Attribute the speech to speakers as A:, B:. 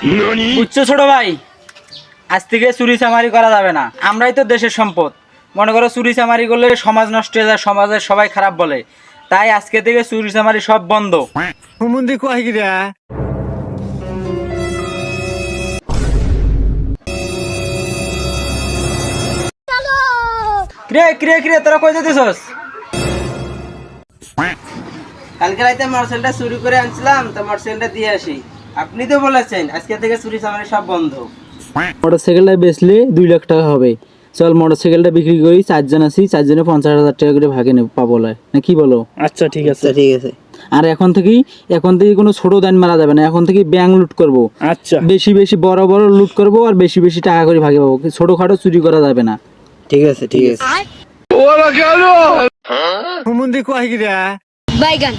A: বুঝছো ছোট ভাই, আজ থেকে চুরি চামারি করা যাবে না। আমরাই তো দেশের সম্পদ। মনে করো চুরি চামারি করলে সমাজ নষ্ট হয়ে যায়, সমাজের সবাই খারাপ বলে। তাই আজকে থেকে চুরি চামারি সব বন্ধ।
B: হুমুন্দি কয় গিরা
A: কিরে কিরে কিরে, তোরা কই যেতেছস? কালকে রাতে মোটরসাইকেলটা চুরি করে আনছিলাম, তো মোটরসাইকেলটা দিয়ে আসি। আপনি তো বলেছেন আজকে থেকে চুরি চামারি সব বন্ধ।
C: মোটরসাইকেলটা বেচলে 2 লাখ টাকা হবে। চল মোটরসাইকেলটা বিক্রি করি, 4 জন আছি, 4 জনে 50,000 টাকা করে ভাগে নেব, পাবো না কি বলো?
B: আচ্ছা ঠিক আছে
C: আর এখন থেকে কোনো ছোট দান মারা যাবে না। এখন থেকে ব্যাংক লুট করব,
B: আচ্ছা
C: বেশি বেশি বড় বড় লুট করব, আর বেশি বেশি টাকা করে ভাগে পাবো। ছোটখাটো চুরি করা যাবে না।
B: ঠিক আছে হুমুন্দি কয় গিরা
D: বাইগান